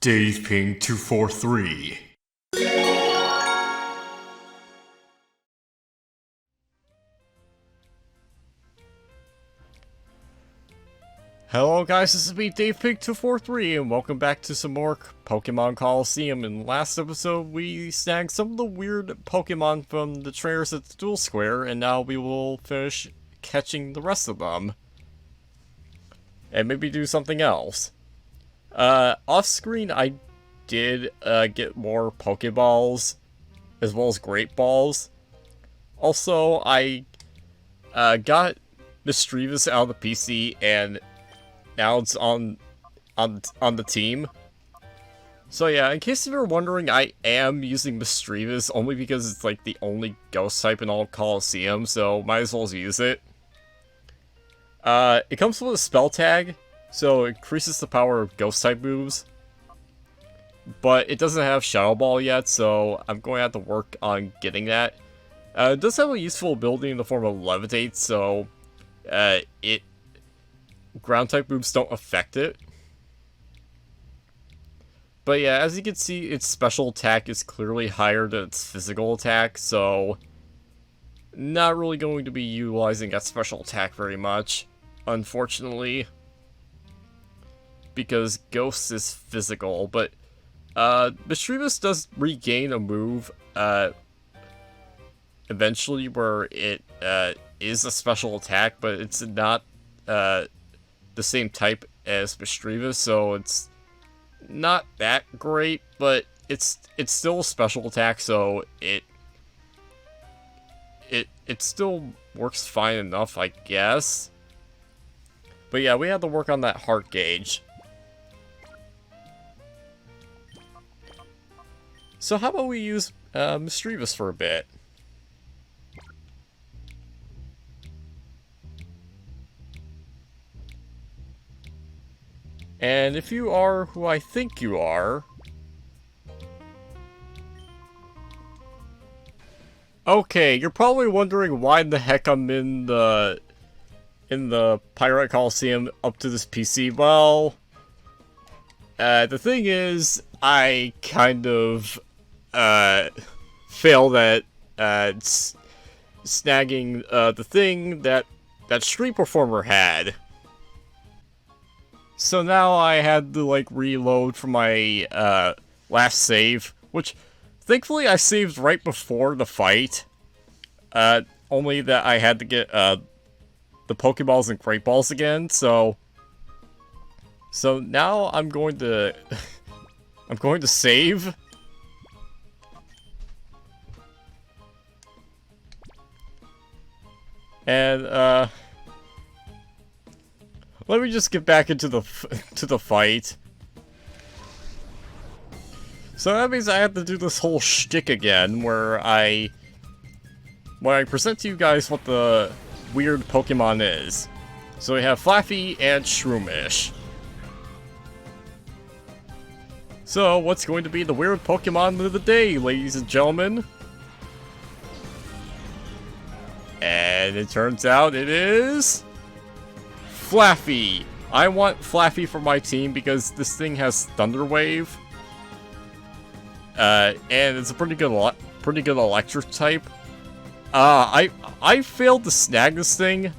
Dave Ping 243. Hello guys, this is me, Dave Ping 243, and welcome back to some more Pokemon Colosseum. In last episode, we snagged some of the weird Pokemon from the trainers at the Duel Square, and now we will finish catching the rest of them. And maybe do something else. Off screen, I did get more Pokeballs, as well as Great Balls. Also, I got Mischievous out of the PC, and now it's on the team. So yeah, in case you're wondering, I am using Mischievous only because it's like the only ghost type in all of Colosseum, so might as well use it. It comes with a spell tag, so it increases the power of ghost type moves. But it doesn't have Shadow Ball yet, so I'm going to have to work on getting that. It does have a useful ability in the form of Levitate, so ground type moves don't affect it. But yeah, as you can see, its special attack is clearly higher than its physical attack, so not really going to be utilizing that special attack very much, unfortunately, because Ghost is physical. But Mischievous does regain a move eventually where it is a special attack, but it's not the same type as Mischievous, so it's not that great, but it's still a special attack, so it still works fine enough, I guess. But yeah, we have to work on that heart gauge. So how about we use Mischievous for a bit? And if you are who I think you are... Okay, you're probably wondering why the heck I'm in the Pirate Colosseum up to this PC. Well, the thing is, I kind of failed at snagging the thing that street performer had. So now I had to, like, reload from my, last save, which, thankfully, I saved right before the fight. Only that I had to get, the Pokeballs and Great Balls again, so now I'm going to, I'm going to save. And, let me just get back into the fight. So that means I have to do this whole shtick again, where I present to you guys what the weird Pokemon is. So we have Flaffy and Shroomish. So what's going to be the weird Pokemon of the day, ladies and gentlemen? And it turns out it is Flaffy. I want Flaffy for my team because this thing has Thunder Wave, and it's a pretty good electric type. I failed to snag this thing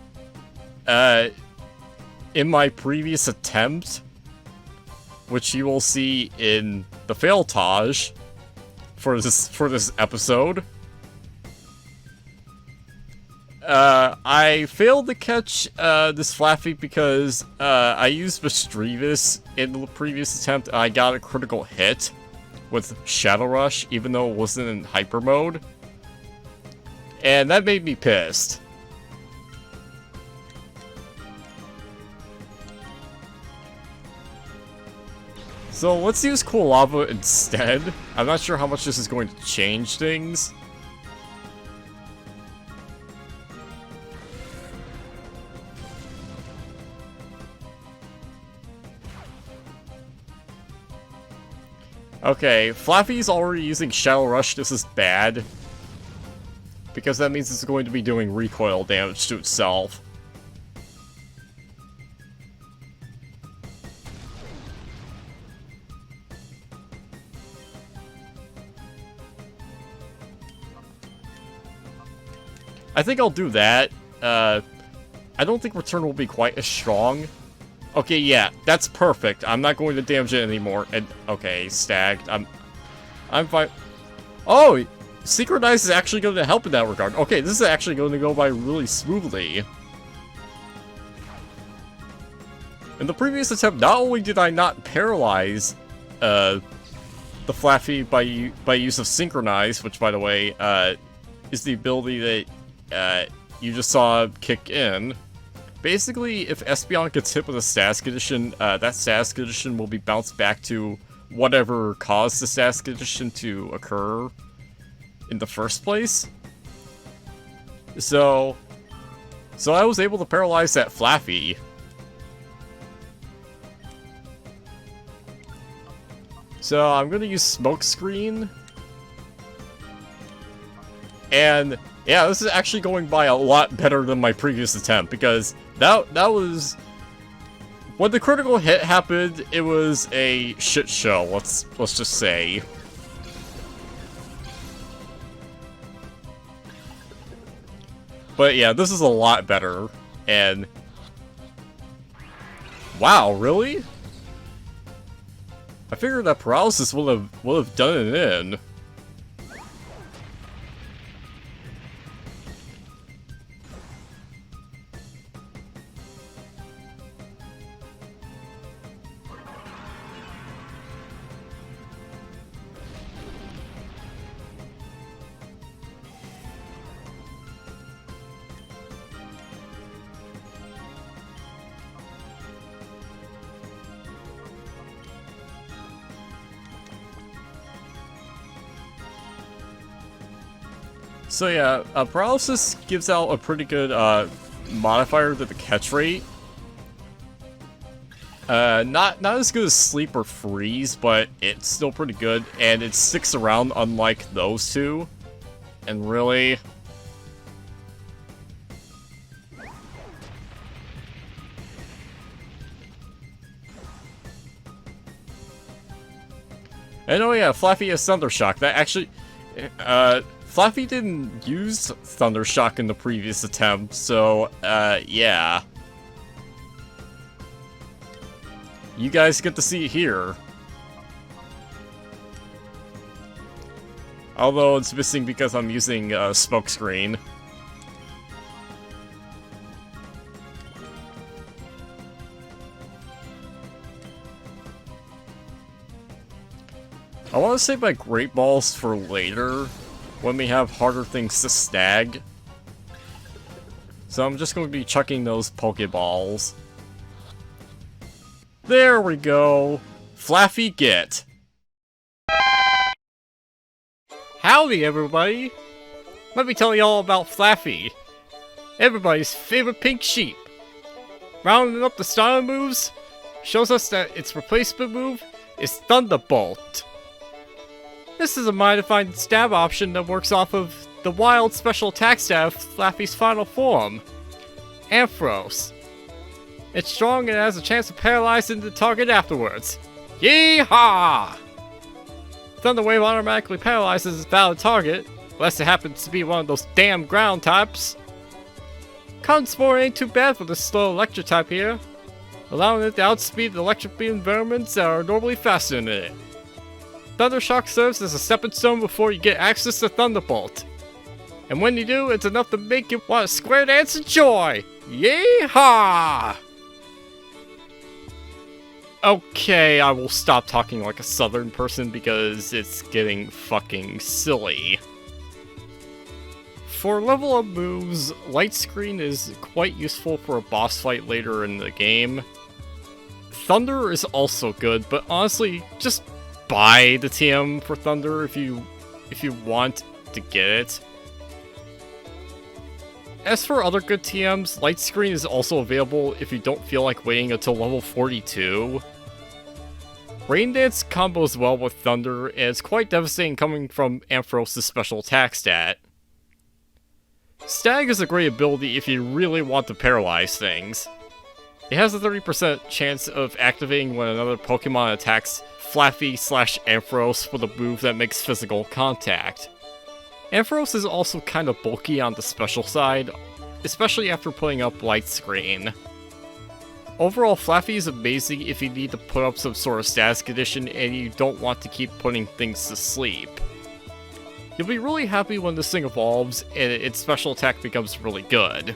in my previous attempt, which you will see in the failtage for this episode. I failed to catch this Flaffy because I used Mischievous in the previous attempt, and I got a critical hit with Shadow Rush, even though it wasn't in Hyper Mode. And that made me pissed. So let's use Cool Lava instead. I'm not sure how much this is going to change things. Okay, Flaffy's already using Shadow Rush. This is bad, because that means it's going to be doing recoil damage to itself. I think I'll do that. I don't think return will be quite as strong. Okay, yeah, that's perfect. I'm not going to damage it anymore. And okay, stagged. I'm fine. Oh, synchronize is actually going to help in that regard. Okay, this is actually going to go by really smoothly. In the previous attempt, not only did I not paralyze the Flaffy by use of synchronize, which by the way is the ability that you just saw kick in. Basically, if Espeon gets hit with a status condition, that status condition will be bounced back to whatever caused the status condition to occur in the first place. So I was able to paralyze that Flaffy. So I'm gonna use Smoke Screen. And yeah, this is actually going by a lot better than my previous attempt, because that was... when the critical hit happened, it was a shit show, let's just say. But yeah, this is a lot better, and... wow, really? I figured that paralysis would have done it in. So yeah, paralysis gives out a pretty good modifier to the catch rate. Not as good as sleep or freeze, but it's still pretty good, and it sticks around unlike those two. And really... and oh yeah, Flaffy has Thundershock. That actually... Flaffy didn't use Thundershock in the previous attempt, so, yeah. You guys get to see it here. Although it's missing because I'm using Smoke Screen. I want to save my Great Balls for later, when we have harder things to snag. So I'm just going to be chucking those Pokeballs. There we go! Flaffy get! Howdy everybody! Let me tell you all about Flaffy, everybody's favorite pink sheep. Rounding up the style moves shows us that its replacement move is Thunderbolt. This is a modified stab option that works off of the wild special attack stab of Flaffy's final form, Ampharos. It's strong and has a chance of paralyzing the target afterwards. Yeehaw! Thunder Wave automatically paralyzes its valid target, unless it happens to be one of those damn ground types. Cotton Spore ain't too bad for this slow electric type here, allowing it to outspeed the electric beam environments that are normally faster than it. Thundershock serves as a stepping stone before you get access to Thunderbolt. And when you do, it's enough to make you want to square dance in joy! Yeehaw! Okay, I will stop talking like a southern person because it's getting fucking silly. For level up moves, Light Screen is quite useful for a boss fight later in the game. Thunder is also good, but honestly, just buy the TM for Thunder if you want to get it. As for other good TMs, Light Screen is also available if you don't feel like waiting until level 42. Rain Dance combos well with Thunder, and it's quite devastating coming from Ampharos' special attack stat. Stag is a great ability if you really want to paralyze things. It has a 30% chance of activating when another Pokemon attacks Flaffy/Ampharos with a move that makes physical contact. Ampharos is also kind of bulky on the special side, especially after putting up light screen. Overall, Flaffy is amazing if you need to put up some sort of status condition and you don't want to keep putting things to sleep. You'll be really happy when this thing evolves and its special attack becomes really good.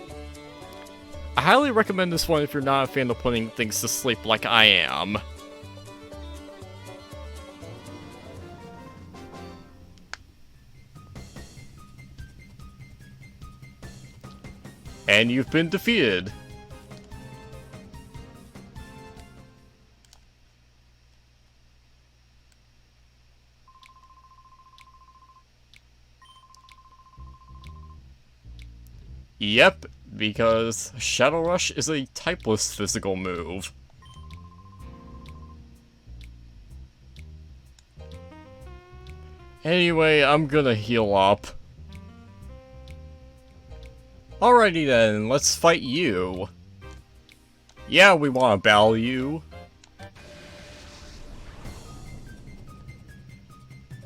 I highly recommend this one if you're not a fan of putting things to sleep like I am. And you've been defeated. Yep, because Shadow Rush is a typeless physical move. Anyway, I'm gonna heal up. Alrighty then, let's fight you. Yeah, we wanna battle you.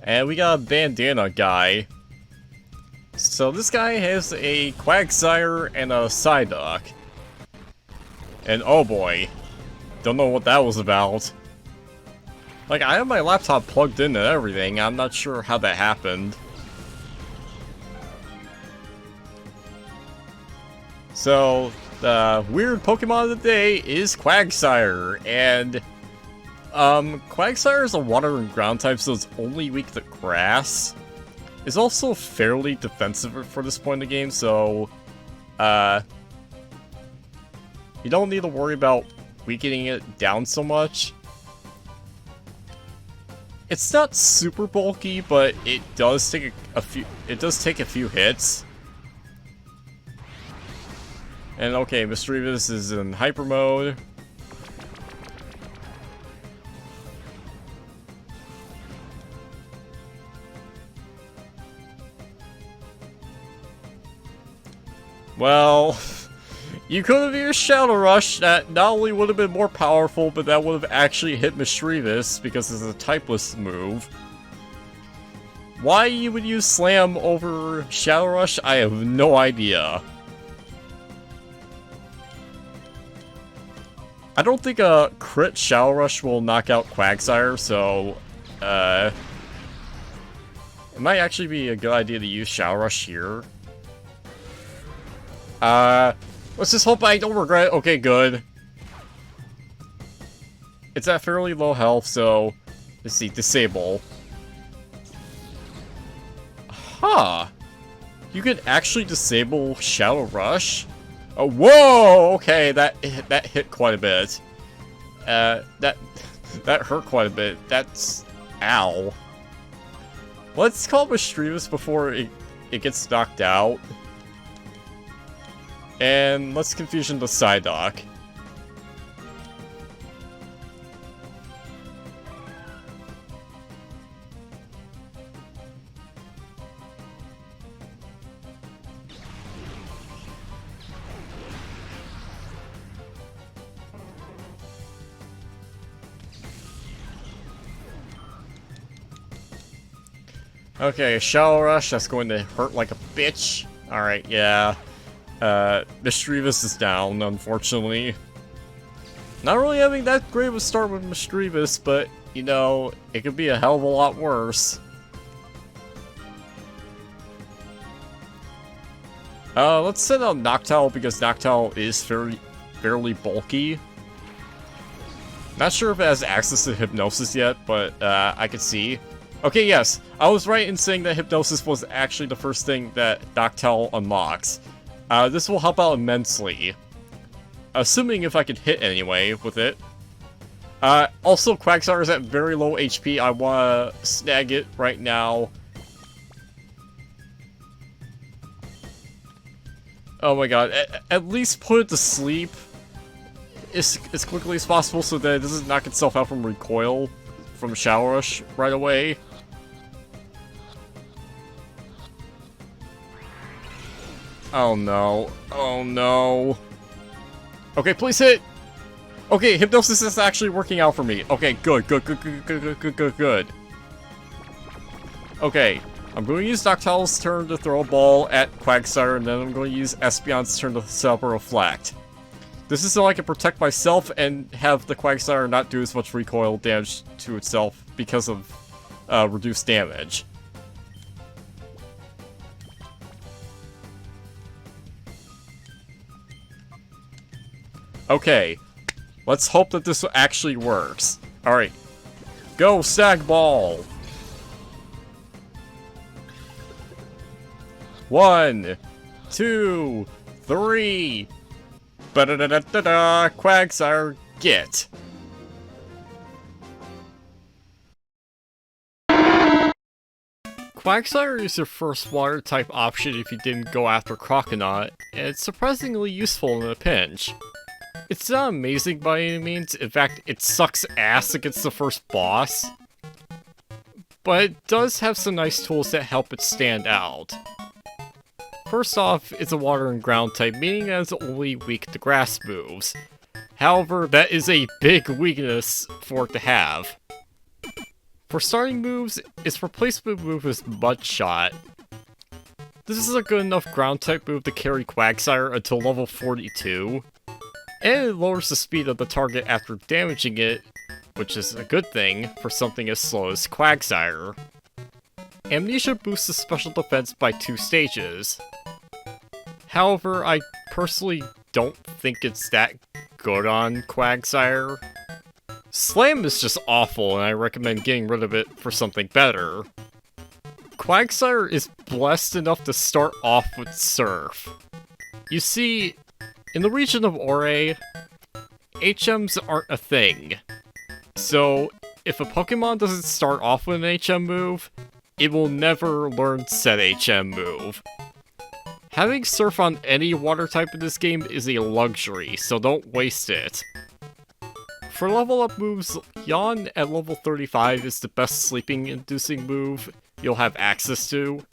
And we got a bandana guy. So this guy has a Quagsire and a Psyduck. And oh boy, don't know what that was about. Like, I have my laptop plugged in and everything, I'm not sure how that happened. So, the weird Pokemon of the day is Quagsire, and Quagsire is a water and ground type, so it's only weak to grass. It's also fairly defensive for this point in the game, so you don't need to worry about weakening it down so much. It's not super bulky, but it does take a few hits. And okay, Mischievous is in hyper mode. Well, you could have used Shadow Rush. That not only would have been more powerful, but that would have actually hit Mischievous because it's a typeless move. Why you would use Slam over Shadow Rush, I have no idea. I don't think a crit Shadow Rush will knock out Quagsire, so it might actually be a good idea to use Shadow Rush here. Let's just hope I don't regret it. Okay, good. It's at fairly low health, so let's see, disable. Huh. You can actually disable Shadow Rush? Oh, whoa! Okay, that hit quite a bit. That hurt quite a bit. That's... ow. Let's call Mischievous before it gets knocked out. And let's confusion the Psyduck. Okay, Shadow Rush, that's going to hurt like a bitch. Alright, yeah. Mischievous is down, unfortunately. Not really having that great of a start with Mischievous, but, you know, it could be a hell of a lot worse. Let's send out Noctowl because Noctowl is fairly bulky. Not sure if it has access to Hypnosis yet, but I could see. Okay, yes, I was right in saying that Hypnosis was actually the first thing that Noctowl unlocks. This will help out immensely. Assuming if I can hit anyway with it. Also, Quagsire is at very low HP. I want to snag it right now. Oh my god, at least put it to sleep as quickly as possible so that it doesn't knock itself out from recoil from Shadow Rush right away. Oh no. Oh no. Okay, please hit! Okay, Hypnosis is actually working out for me. Okay, good. Okay. I'm going to use Noctowl's turn to throw a ball at Quagsire, and then I'm going to use Espeon's turn to set up a Reflect. This is so I can protect myself and have the Quagsire not do as much recoil damage to itself because of reduced damage. Okay, let's hope that this actually works. Alright, go Stag Ball! 1, 2, 3. Ba-da-da-da-da-da! Quagsire, get! Quagsire is your first water type option if you didn't go after Croconaut, and it's surprisingly useful in a pinch. It's not amazing by any means, in fact, it sucks ass against the first boss, but it does have some nice tools that help it stand out. First off, it's a water and ground type, meaning that it's only weak to grass moves. However, that is a big weakness for it to have. For starting moves, its replacement move is Mud Shot. This is a good enough ground type move to carry Quagsire until level 42. And it lowers the speed of the target after damaging it, which is a good thing for something as slow as Quagsire. Amnesia boosts the special defense by 2 stages. However, I personally don't think it's that good on Quagsire. Slam is just awful, and I recommend getting rid of it for something better. Quagsire is blessed enough to start off with Surf. You see, in the region of Ore, HMs aren't a thing. So, if a Pokemon doesn't start off with an HM move, it will never learn said HM move. Having Surf on any water type in this game is a luxury, so don't waste it. For level up moves, Yawn at level 35 is the best sleeping inducing move you'll have access to.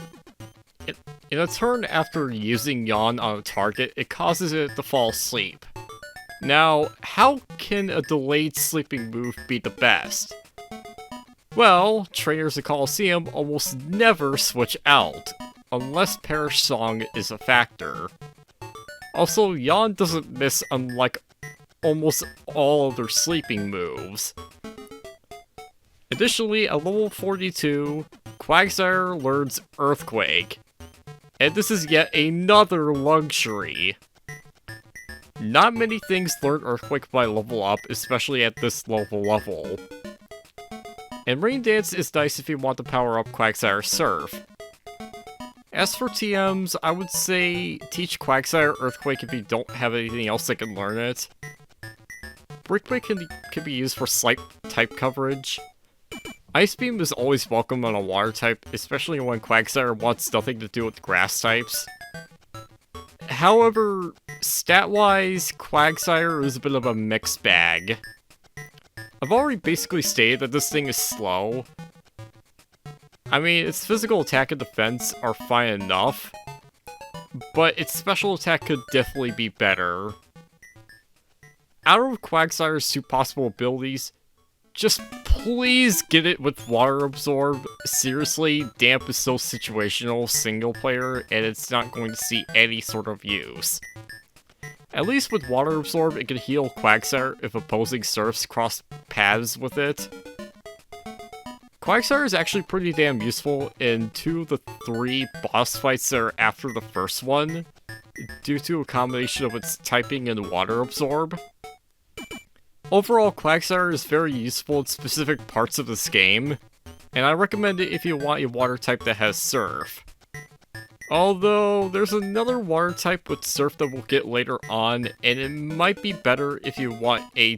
In a turn after using Yawn on a target, it causes it to fall asleep. Now, how can a delayed sleeping move be the best? Well, trainers at Colosseum almost never switch out, unless Perish Song is a factor. Also, Yawn doesn't miss unlike almost all other sleeping moves. Additionally, at level 42, Quagsire learns Earthquake. And this is yet another luxury. Not many things learn Earthquake by level up, especially at this level. And Rain Dance is nice if you want to power up Quagsire Surf. As for TMs, I would say teach Quagsire Earthquake if you don't have anything else that can learn it. Brickquake can be used for slight type coverage. Ice Beam is always welcome on a water type, especially when Quagsire wants nothing to do with grass types. However, stat-wise, Quagsire is a bit of a mixed bag. I've already basically stated that this thing is slow. I mean, its physical attack and defense are fine enough, but its special attack could definitely be better. Out of Quagsire's 2 possible abilities, just please get it with Water Absorb. Seriously, Damp is so situational single player, and it's not going to see any sort of use. At least with Water Absorb, it can heal Quagsire if opposing Surfs cross paths with it. Quagsire is actually pretty damn useful in 2 of the 3 boss fights that are after the first one, due to a combination of its typing and Water Absorb. Overall, Quagsire is very useful in specific parts of this game, and I recommend it if you want a water type that has Surf. Although, there's another water type with Surf that we'll get later on, and it might be better if you want a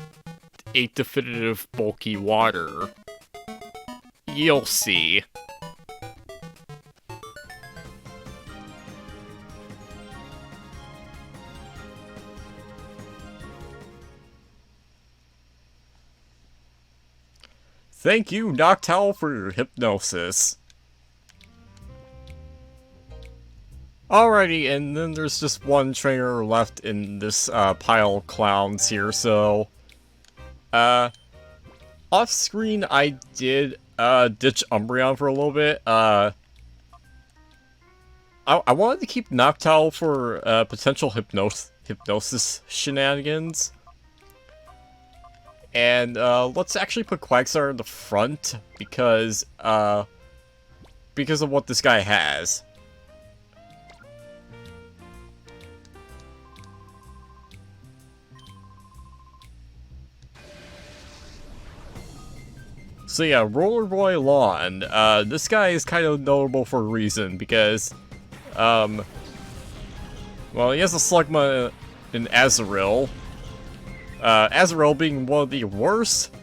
definitive bulky water. You'll see. Thank you, Noctowl, for your hypnosis. Alrighty, and then there's just one trainer left in this pile of clowns here, so... off screen I did ditch Umbreon for a little bit. I wanted to keep Noctowl for potential hypnosis shenanigans. And let's actually put Quagsire in the front because of what this guy has. So yeah, Rollerboy Lawn. This guy is kind of notable for a reason because, well, he has a Slugma in Azaelea. Azaelea being one of the worst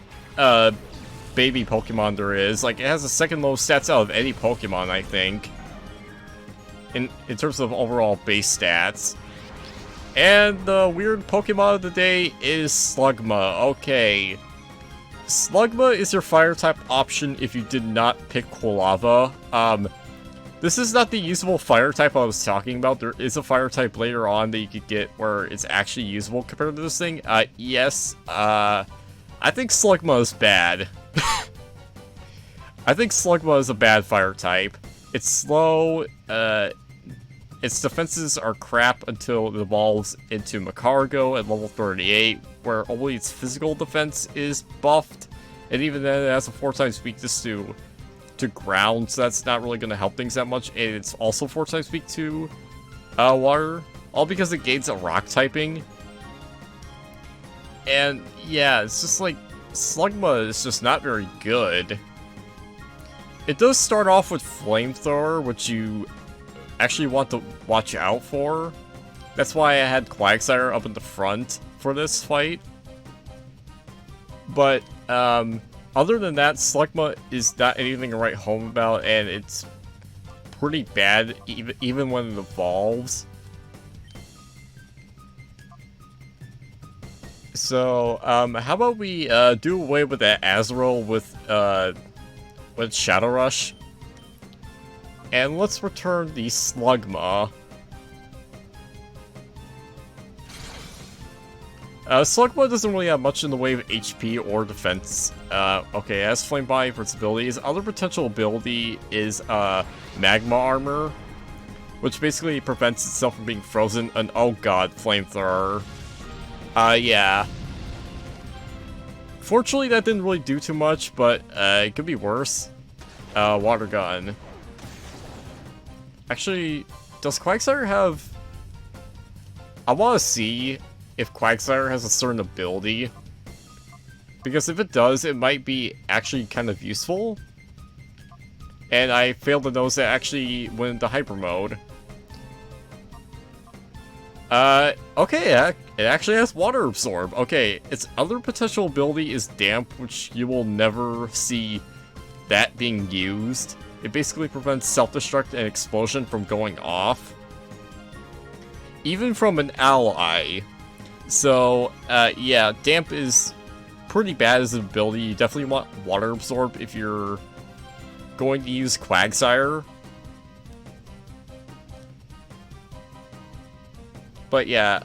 baby Pokemon there is. Like, it has the second lowest stats out of any Pokemon, I think. In terms of overall base stats. And the weird Pokemon of the day is Slugma. Okay. Slugma is your fire-type option if you did not pick Quilava. This is not the usable fire-type I was talking about. There is a fire-type later on that you could get where it's actually usable compared to this thing. Yes, I think Slugma is bad. I think Slugma is a bad fire-type. It's slow, its defenses are crap until it evolves into Macargo at level 38, where only its physical defense is buffed, and even then it has a 4 times weakness to ground, so that's not really going to help things that much, and it's also 4 times weak to water, all because it gains a rock typing. And yeah, it's just like, Slugma is just not very good. It does start off with Flamethrower, which you actually want to watch out for. That's why I had Quagsire up in the front for this fight. But, other than that, Slugma is not anything to write home about, and it's pretty bad even when it evolves. So, how about we do away with that Azaelea with Shadow Rush? And let's return the Slugma. Slugma doesn't really have much in the way of HP or defense. Okay, as Flame Body for its abilities. Other potential ability is Magma Armor, which basically prevents itself from being frozen. And oh god, Flamethrower. Yeah. Fortunately, that didn't really do too much, but it could be worse. Water Gun. Actually, does Quagsire have... I want to see if Quagsire has a certain ability. Because if it does, it might be actually kind of useful. And I failed to notice that actually went into Hyper Mode. Okay, it actually has Water Absorb. Okay, its other potential ability is Damp, which you will never see that being used. It basically prevents self-destruct and explosion from going off. Even from an ally. So, yeah, Damp is pretty bad as an ability. You definitely want Water Absorb if you're going to use Quagsire. But yeah,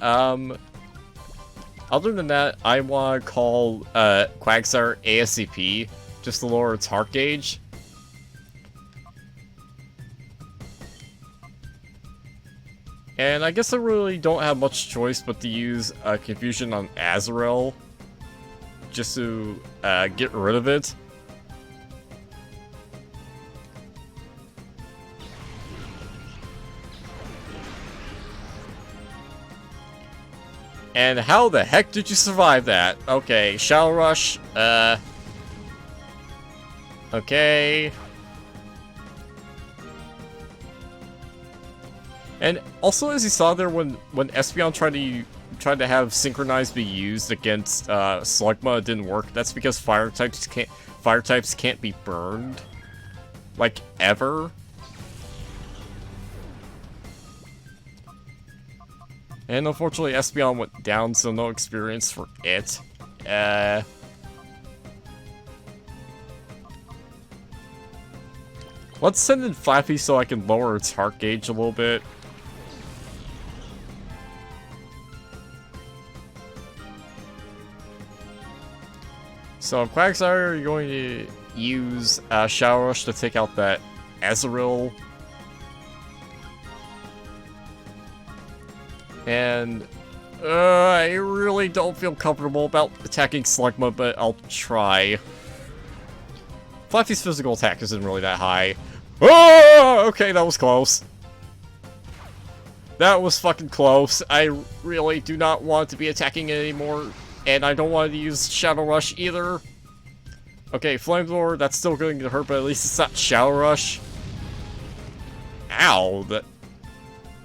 other than that, I want to call Quagsire ASCP, just to lower its heart gauge. And I guess I really don't have much choice but to use Confusion on Azaelea, just to get rid of it. And how the heck did you survive that? Okay, Shadow Rush, okay. And also, as you saw there, when Espeon tried to have Synchronize be used against Slugma, it didn't work. That's because fire types can't be burned, like ever. And unfortunately, Espeon went down, so no experience for it. Let's send in Flappy so I can lower its heart gauge a little bit. So, Quagsire, you're going to use Shadow Rush to take out that Azaelea. And I really don't feel comfortable about attacking Slugma, but I'll try. Flaffy's physical attack isn't really that high. Oh, okay, that was close. That was fucking close. I really do not want to be attacking it anymore, and I don't want to use Shadow Rush either. Okay, Flamethrower, that's still going to hurt, but at least it's not Shadow Rush. Ow, that...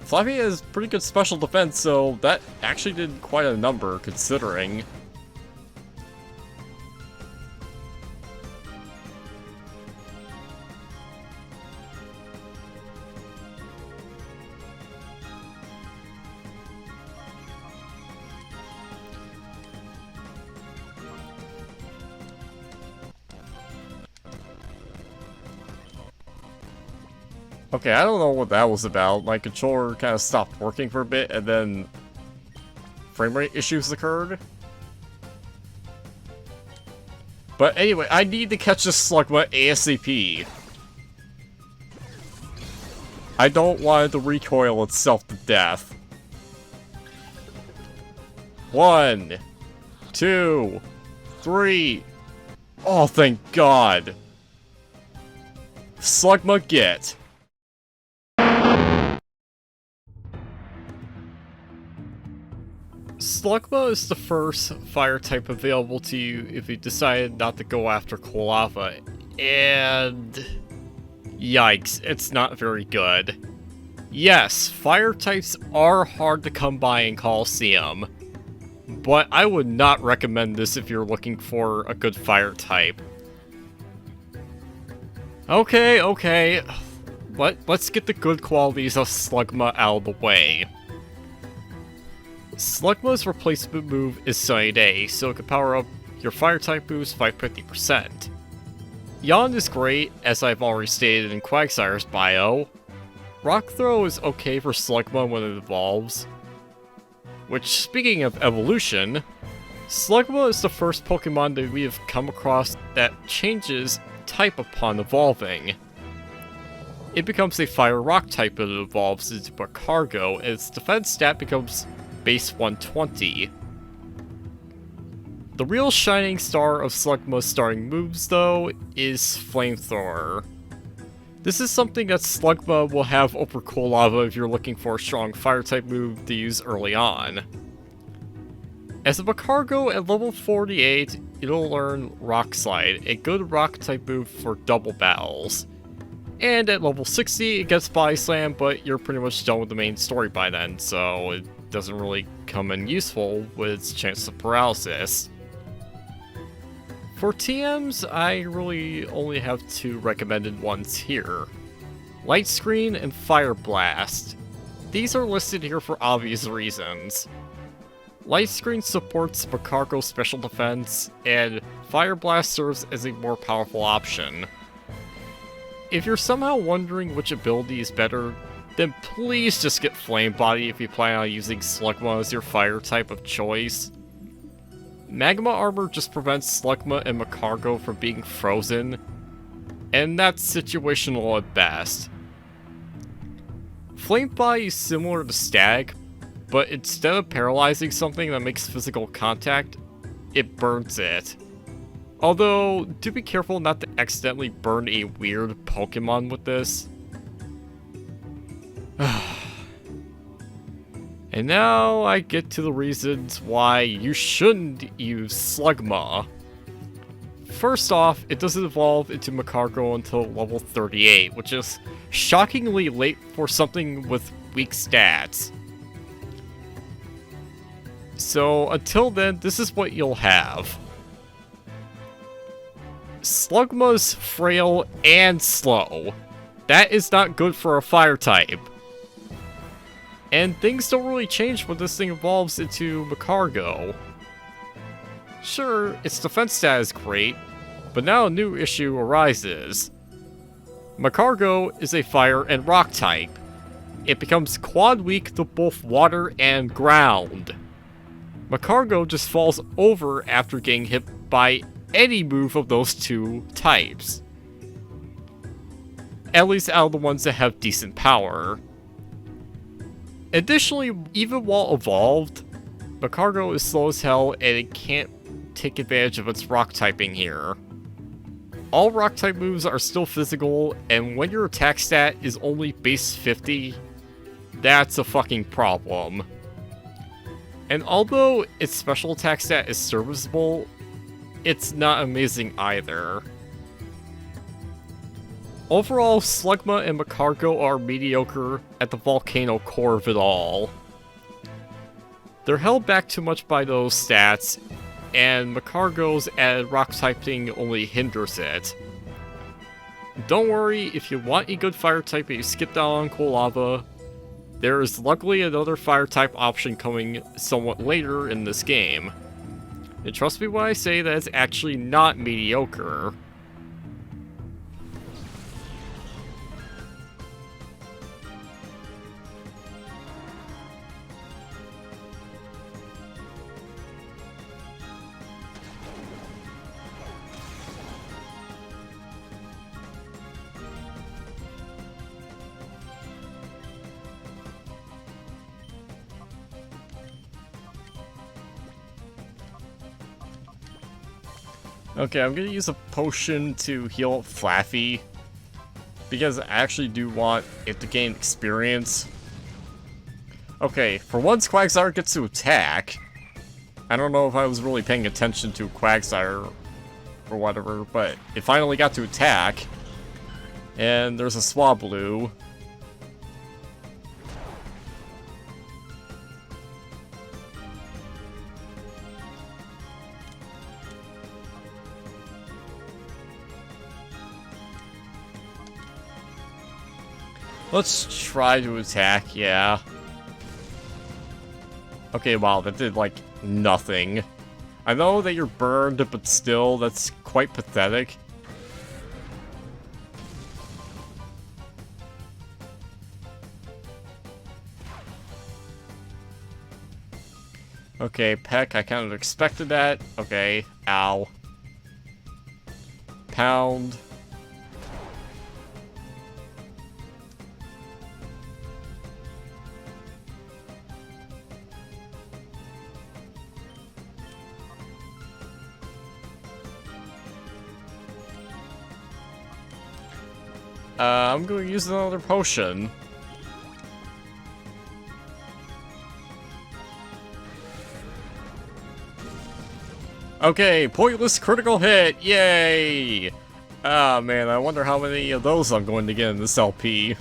Flaffy has pretty good special defense, so that actually did quite a number, considering. Okay, I don't know what that was about. My controller kind of stopped working for a bit, and then frame rate issues occurred. But anyway, I need to catch this Slugma ASAP. I don't want it to recoil itself to death. 1, 2, 3. Oh, thank God. Slugma, get. Slugma is the first fire type available to you if you decide not to go after Lava, and yikes, it's not very good. Yes, fire types are hard to come by in Colosseum, but I would not recommend this if you're looking for a good fire type. Okay, let's get the good qualities of Slugma out of the way. Slugma's replacement move is Sunny Day, so it can power up your fire type boost by 50%. Yawn is great, as I've already stated in Quagsire's bio. Rock Throw is okay for Slugma when it evolves. Which, speaking of evolution, Slugma is the first Pokemon that we have come across that changes type upon evolving. It becomes a Fire-Rock type when it evolves into a Cargo, and its defense stat becomes base 120. The real shining star of Slugma's starting moves, though, is Flamethrower. This is something that Slugma will have over Lava if you're looking for a strong fire-type move to use early on. As a Cargo at level 48, it'll learn Rockslide, a good rock-type move for double battles. And at level 60, it gets Body Slam, but you're pretty much done with the main story by then, so it doesn't really come in useful with its chance of paralysis. For TMs, I really only have two recommended ones here. Light Screen and Fire Blast. These are listed here for obvious reasons. Light Screen supports Bacargo's special defense, and Fire Blast serves as a more powerful option. If you're somehow wondering which ability is better, then please just get Flame Body if you plan on using Slugma as your fire type of choice. Magma Armor just prevents Slugma and Macargo from being frozen, and that's situational at best. Flame Body is similar to Stag, but instead of paralyzing something that makes physical contact, it burns it. Although, do be careful not to accidentally burn a weird Pokemon with this. And now I get to the reasons why you shouldn't use Slugma. First off, it doesn't evolve into Macargo until level 38, which is shockingly late for something with weak stats. So until then, this is what you'll have. Slugma's frail and slow. That is not good for a fire type. And things don't really change when this thing evolves into Macargo. Sure, its defense stat is great, but now a new issue arises. Macargo is a fire and rock type. It becomes quad weak to both water and ground. Macargo just falls over after getting hit by any move of those two types. At least out of the ones that have decent power. Additionally, even while evolved, Macargo is slow as hell and it can't take advantage of its rock typing here. All rock type moves are still physical, and when your attack stat is only base 50, that's a fucking problem. And although its special attack stat is serviceable, it's not amazing either. Overall, Slugma and Macargo are mediocre at the volcano core of it all. They're held back too much by those stats, and Macargo's added rock typing only hinders it. Don't worry, if you want a good fire type and you skip down on Cool Lava, there is luckily another fire type option coming somewhat later in this game. And trust me when I say that it's actually not mediocre. Okay, I'm gonna use a potion to heal Flaffy, because I actually do want it to gain experience. Okay, for once Quagsire gets to attack. I don't know if I was really paying attention to Quagsire or whatever, but it finally got to attack. And there's a Swablu. Let's try to attack, yeah. Okay, wow, that did, like, nothing. I know that you're burned, but still, that's quite pathetic. Okay, Peck, I kind of expected that. Okay, ow. Pound. I'm going to use another potion. Okay, pointless critical hit, yay! Ah, man, I wonder how many of those I'm going to get in this LP.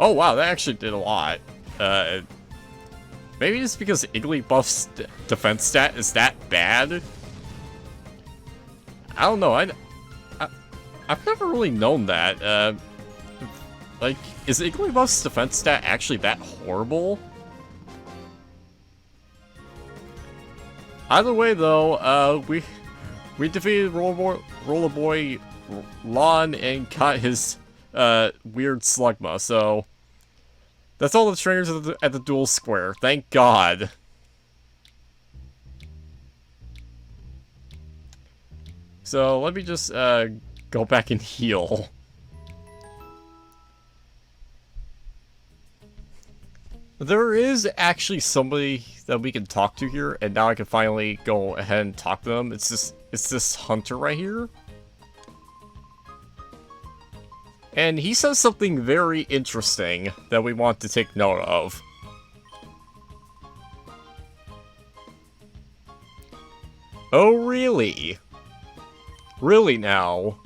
Oh wow, that actually did a lot. Maybe it's because Igglybuff's defense stat is that bad? I don't know, I've never really known that. Like, is Igglybuff's defense stat actually that horrible? Either way though, we defeated Rollerboy Lon and got his weird Slugma, so that's all the trainers at the dual square. Thank God. So let me just go back and heal. There is actually somebody that we can talk to here, and now I can finally go ahead and talk to them. It's this hunter right here. And he says something very interesting that we want to take note of. Oh, really? Really now?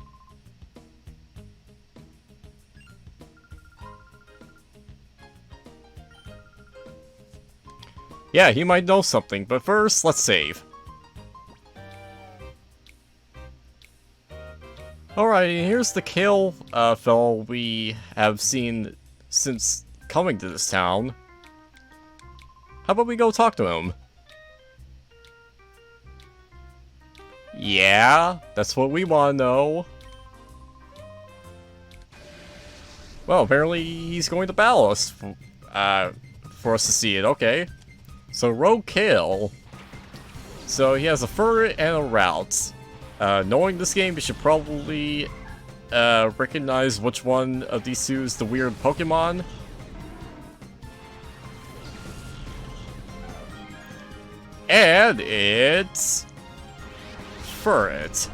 Yeah, he might know something, but first, let's save. Alright, here's the Kale fellow we have seen since coming to this town. How about we go talk to him? Yeah, that's what we want to know. Well, apparently he's going to battle us for us to see it. Okay. So, Rogue Kale. So, he has a fur and a route. Knowing this game, you should probably recognize which one of these two is the weird Pokemon. And it's Furret.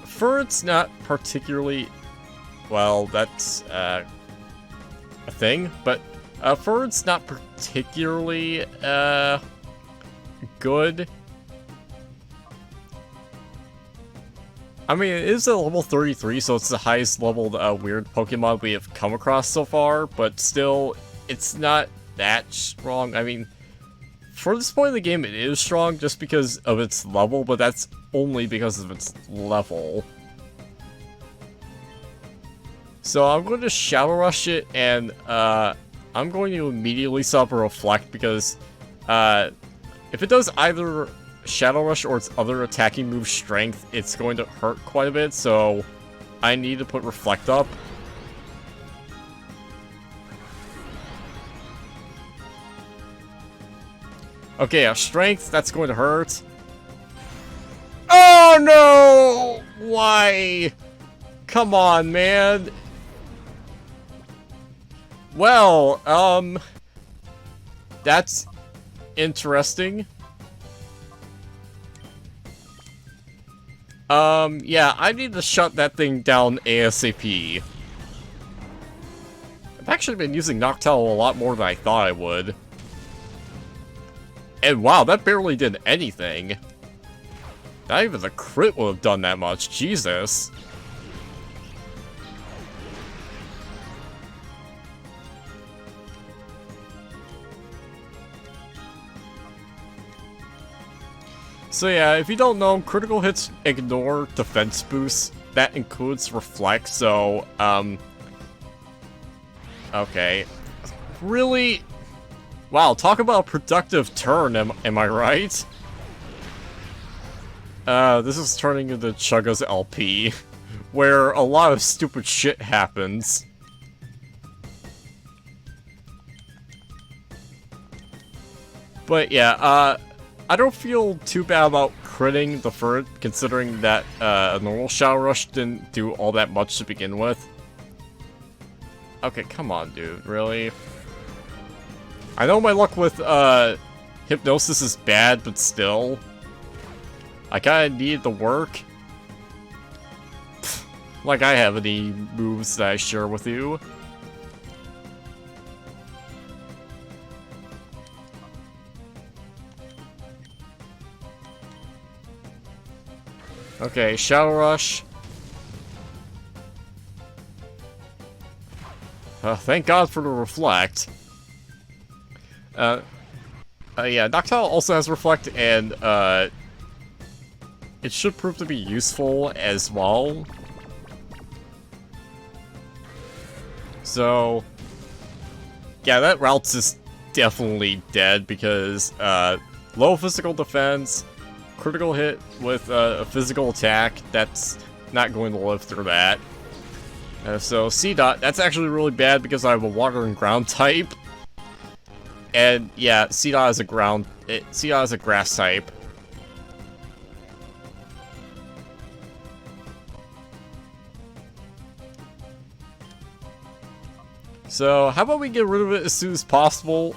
Furret's not particularly, well, that's a thing, but Furret's not particularly good. I mean, it is a level 33, so it's the highest leveled weird Pokemon we have come across so far, but still, it's not that strong. I mean, for this point in the game, it is strong just because of its level, but that's only because of its level. So I'm going to Shadow Rush it, and I'm going to immediately set up a Reflect, because if it does either Shadow Rush or its other attacking move Strength, it's going to hurt quite a bit, so I need to put Reflect up. Okay, Strength, that's going to hurt. Oh no! Why? Come on, man. Well, that's interesting. Yeah, I need to shut that thing down ASAP. I've actually been using Noctowl a lot more than I thought I would. And wow, that barely did anything. Not even the crit would have done that much, Jesus. So yeah, if you don't know, critical hits ignore defense boosts. That includes Reflect, so, okay. Really? Wow, talk about a productive turn, am I right? This is turning into Chugga's LP, where a lot of stupid shit happens. But yeah, I don't feel too bad about critting the Furret, considering that a normal Shadow Rush didn't do all that much to begin with. Okay, come on, dude, really? I know my luck with Hypnosis is bad, but still. I kinda need the work. Pfft, like I have any moves that I share with you. Okay, Shadow Rush. Thank God for the Reflect. Yeah, Noctowl also has Reflect, and, it should prove to be useful as well. So, yeah, that route's just definitely dead, because, low physical defense, critical hit with a physical attack, that's not going to live through that. So, C-Dot, that's actually really bad because I have a water and ground type. And yeah, C-Dot is a C-Dot is a grass type. So, how about we get rid of it as soon as possible?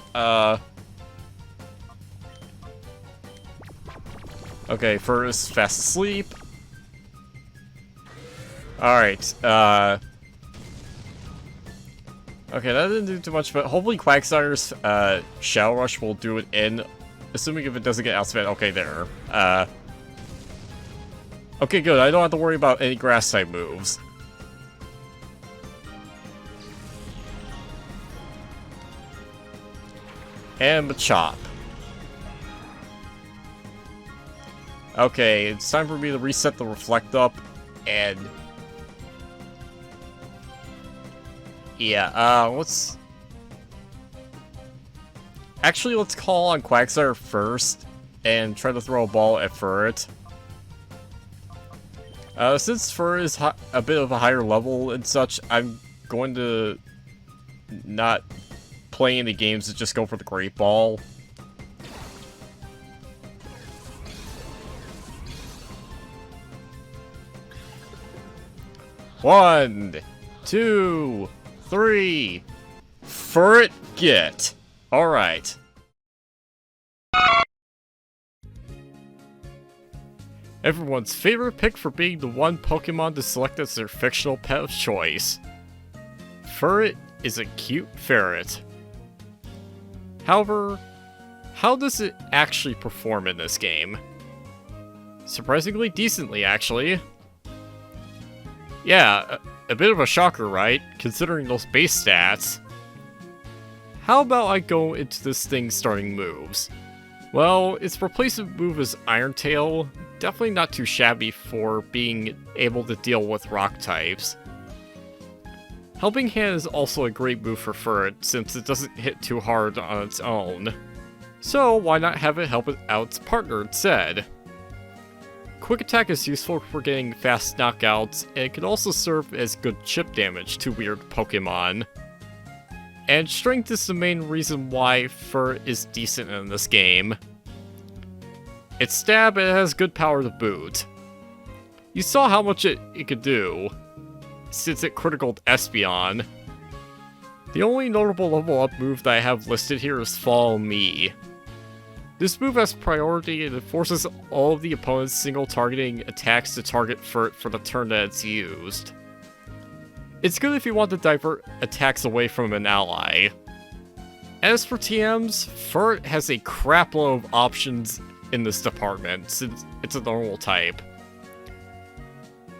Okay, first, fast asleep. Alright, okay, that didn't do too much, but hopefully Quagsire's Shadow Rush will do it in, assuming if it doesn't get outspent. Okay, there. Okay, good, I don't have to worry about any grass-type moves. And Machop. Okay, it's time for me to reset the Reflect up, and... yeah, let's... actually, let's call on Quagsire first, and try to throw a ball at Furret. Since Fur is a bit of a higher level and such, I'm going to not play any games and just go for the Great Ball. One, two, three. Fur it, get. Alright. Everyone's favorite pick for being the one Pokemon to select as their fictional pet of choice. Furret is a cute ferret. However, how does it actually perform in this game? Surprisingly decently, actually. Yeah, a bit of a shocker, right? Considering those base stats. How about I go into this thing's starting moves? Well, its replacement move is Iron Tail. Definitely not too shabby for being able to deal with rock types. Helping Hand is also a great move for Furret since it doesn't hit too hard on its own. So why not have it help out its partner instead? Quick Attack is useful for getting fast knockouts, and it can also serve as good chip damage to weird Pokemon. And Strength is the main reason why Fur is decent in this game. Its stab, it has good power to boot. You saw how much it could do, since it criticaled Espeon. The only notable level up move that I have listed here is Follow Me. This move has priority and it forces all of the opponent's single targeting attacks to target Furt for the turn that it's used. It's good if you want to divert attacks away from an ally. As for TMs, Furt has a crapload of options in this department, since it's a normal type.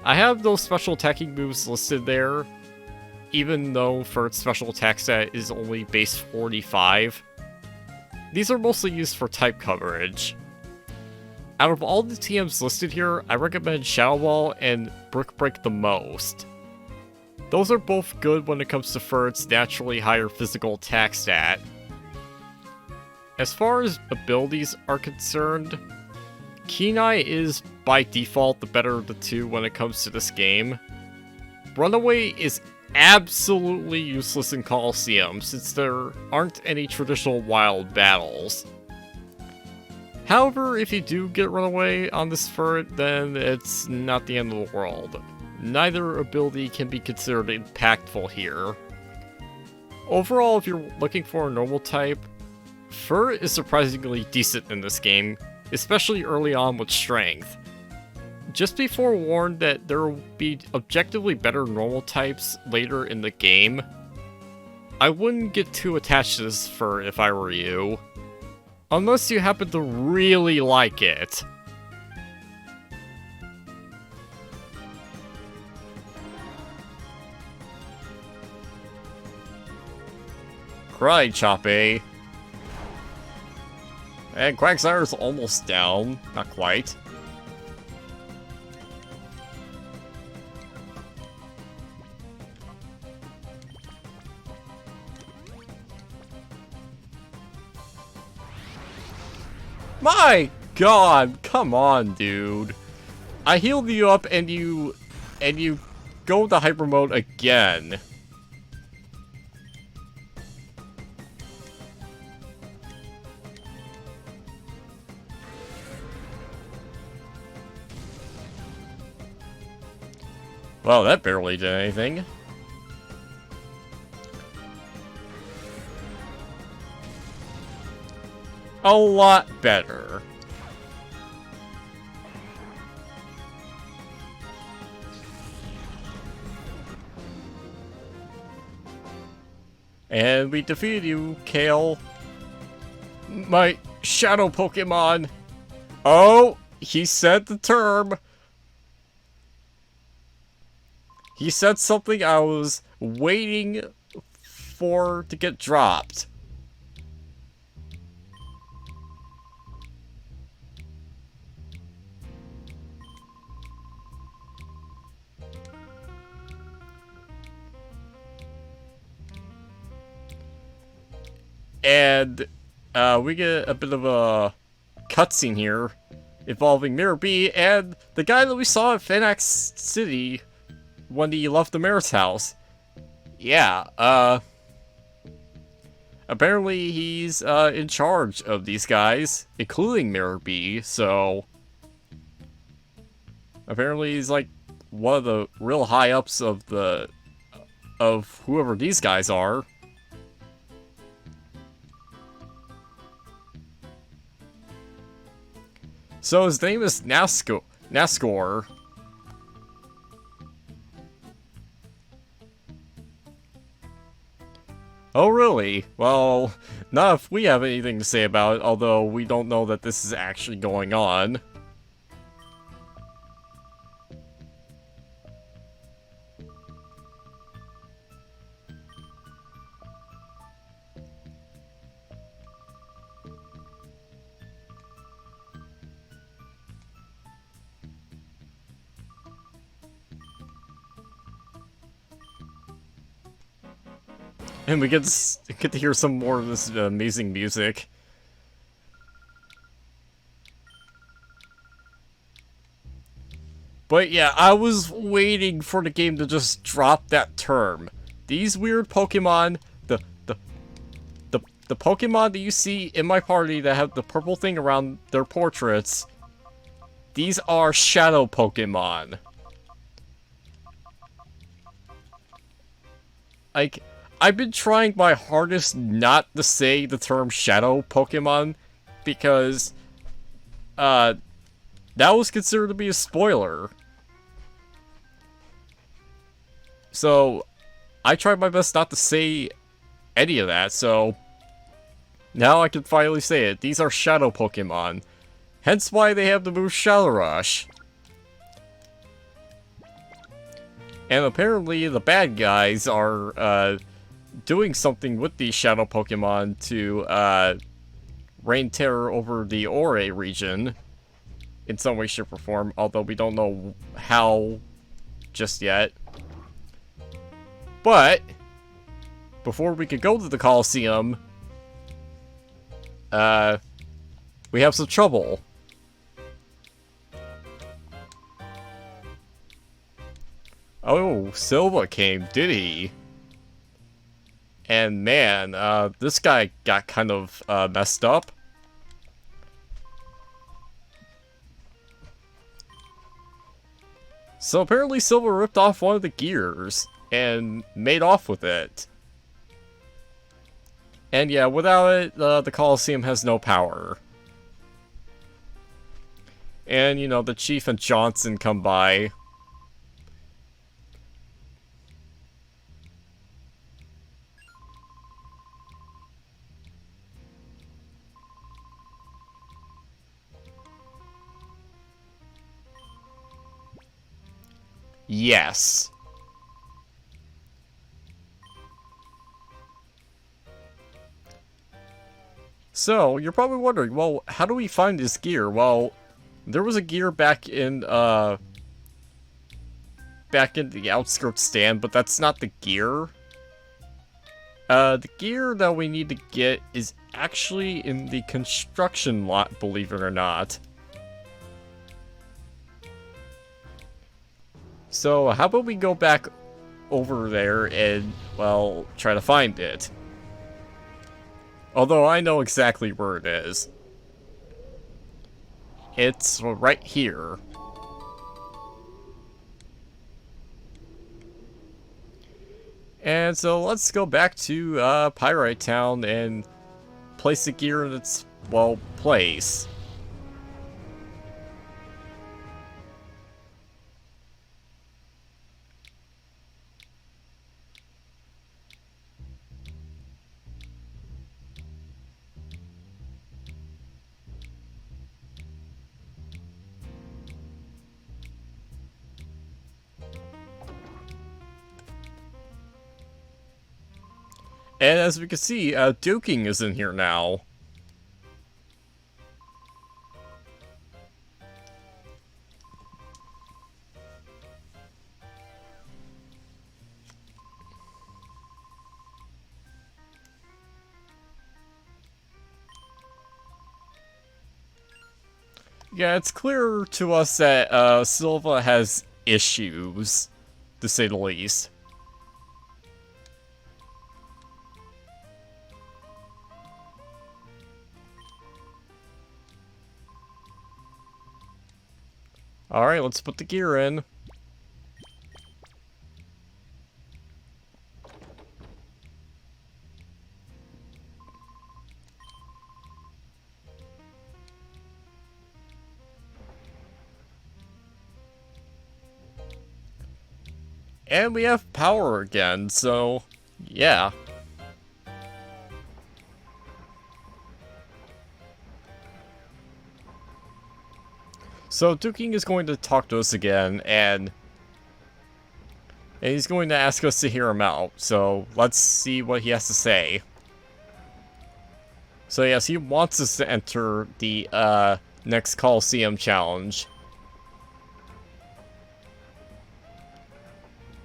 I have those special attacking moves listed there, even though Furt's special attack stat is only base 45. These are mostly used for type coverage. Out of all the TMs listed here, I recommend Shadow Ball and Brick Break the most. Those are both good when it comes to Furt's naturally higher physical attack stat. As far as abilities are concerned, Kenai is by default the better of the two when it comes to this game. Runaway is absolutely useless in Colosseum since there aren't any traditional wild battles. However, if you do get Runaway on this Furret, then it's not the end of the world. Neither ability can be considered impactful here. Overall, if you're looking for a normal type, Fur is surprisingly decent in this game, especially early on with Strength. Just be forewarned that there will be objectively better normal types later in the game. I wouldn't get too attached to this Fur if I were you. Unless you happen to really like it. Cry, Choppy. And Quagsire's almost down. Not quite. My god! Come on, dude. I healed you up and you go to hyper mode again. Well, that barely did anything. A lot better. And we defeated you, Kale. My shadow Pokemon. Oh, he said the term. He said something I was waiting for to get dropped. And we get a bit of a cutscene here involving Mirror B and the guy that we saw at Phoenix City when he left the mayor's house. Yeah, apparently he's in charge of these guys, including Mirror B, so apparently he's like one of the real high-ups of whoever these guys are. So his name is Nascor. Oh really? Well, not if we have anything to say about it, although we don't know that this is actually going on. And we get to hear some more of this amazing music. But yeah, I was waiting for the game to just drop that term. These weird Pokemon, the Pokemon that you see in my party that have the purple thing around their portraits, these are shadow Pokemon. Like, I've been trying my hardest not to say the term shadow Pokemon because that was considered to be a spoiler. So I tried my best not to say any of that, so now I can finally say it. These are shadow Pokemon. Hence why they have the move Shadow Rush. And apparently the bad guys are doing something with these shadow Pokemon to reign terror over the Ore region in some way, shape, or form, although we don't know how just yet. But before we could go to the Colosseum, we have some trouble. Oh, Silva came, did he? And man, this guy got kind of messed up. So apparently Silva ripped off one of the gears and made off with it. And yeah, without it, the Colosseum has no power. And, you know, the Chief and Johnson come by. Yes. So, you're probably wondering, well, how do we find this gear? Well, there was a gear back in the outskirts stand, but that's not the gear. The gear that we need to get is actually in the construction lot, believe it or not. So, how about we go back over there and, well, try to find it. Although I know exactly where it is. It's right here. And so let's go back to Pyrite Town and place the gear in its, well, place. And as we can see, Duking is in here now. Yeah, it's clear to us that Silva has issues, to say the least. Alright, let's put the gear in. And we have power again, so yeah. So Duking is going to talk to us again, and he's going to ask us to hear him out. So let's see what he has to say. So yes, he wants us to enter the next Colosseum challenge.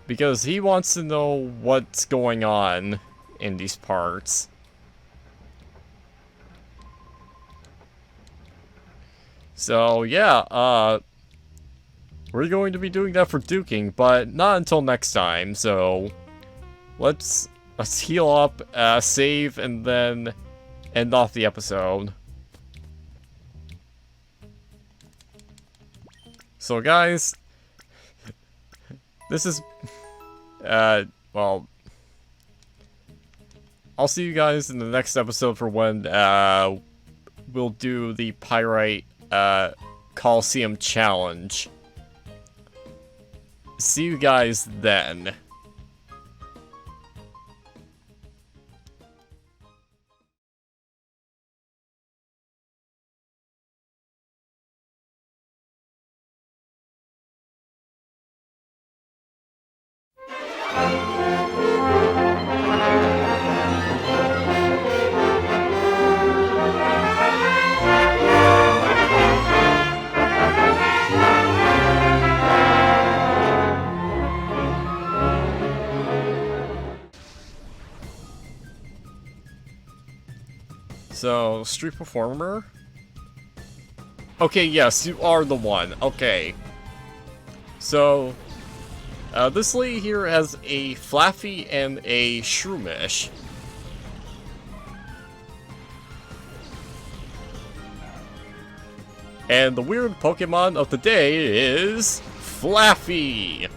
Because he wants to know what's going on in these parts. So yeah, we're going to be doing that for Duking, but not until next time. So let's heal up, save, and then end off the episode. So guys, this is, well, I'll see you guys in the next episode for when, we'll do the Pyrite, Colosseum challenge. See you guys then. So, street performer? Okay, yes, you are the one. Okay. So, this lady here has a Flaffy and a Shroomish. And the weird Pokemon of the day is Flaffy!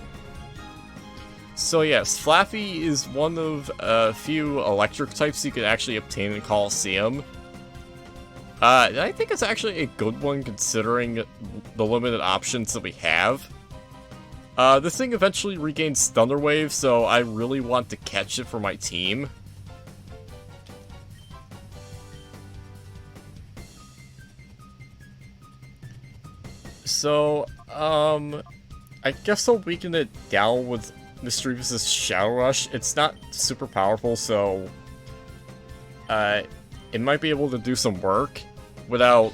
So yes, Flaffy is one of a few electric types you can actually obtain in Colosseum. And I think it's actually a good one considering the limited options that we have. This thing eventually regains Thunder Wave, so I really want to catch it for my team. So, I guess I'll weaken it down with Mischievous's Shadow Rush. It's not super powerful, so it might be able to do some work without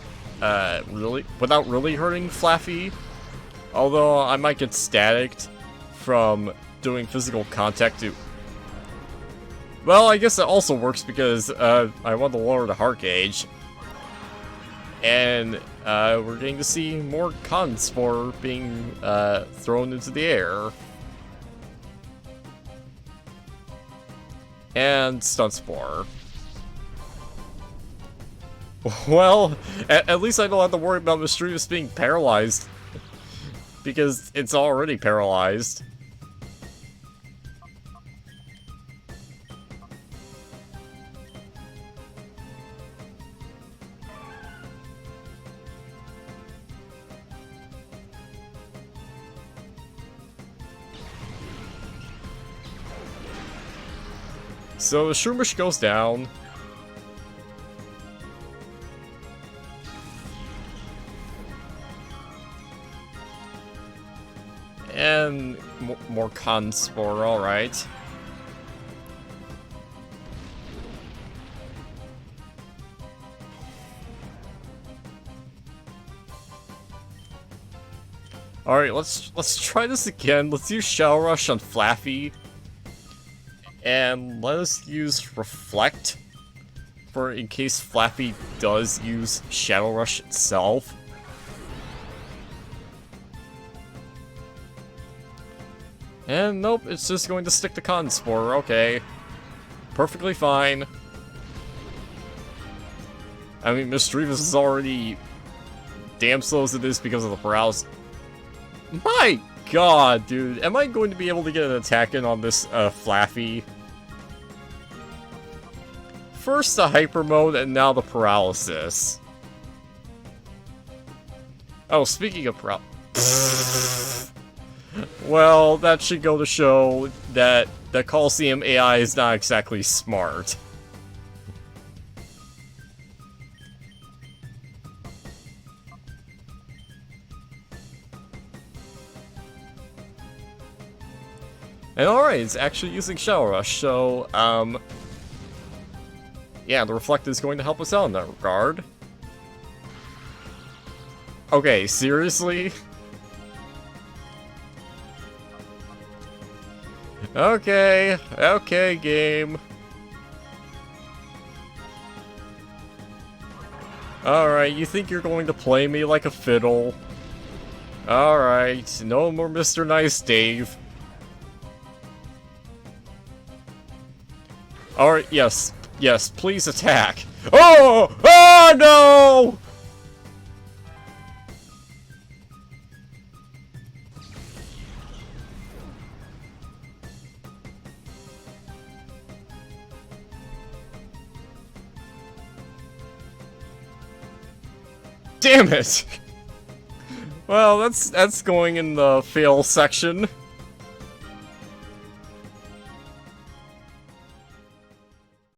really hurting Flaffy. Although I might get staticked from doing physical contact to. Well, I guess it also works because I want to lower the heart gauge, and we're getting to see more cons for being thrown into the air. And Stun Spore. Well, at least I don't have to worry about Mischievous being paralyzed. Because it's already paralyzed. So the Shroomish goes down. And more Conspore, alright. Alright, let's try this again. Let's use Shadow Rush on Flaffy. And let us use Reflect for in case Flaffy does use Shadow Rush itself. And nope, it's just going to stick to Con Spore. Okay. Perfectly fine. I mean, Mischievous is already damn slow as it is because of the paralysis. My god, dude. Am I going to be able to get an attack in on this Flaffy? First the Hyper Mode, and now the Paralysis. Oh, speaking of well, that should go to show that the Colosseum AI is not exactly smart. And alright, it's actually using Shadow Rush, so, yeah, the Reflect is going to help us out in that regard. Okay, seriously? Okay, okay, game. Alright, you think you're going to play me like a fiddle? Alright, no more Mr. Nice Dave. Alright, yes, yes, please attack. Oh! Oh no! Damn it! Well, that's going in the fail section.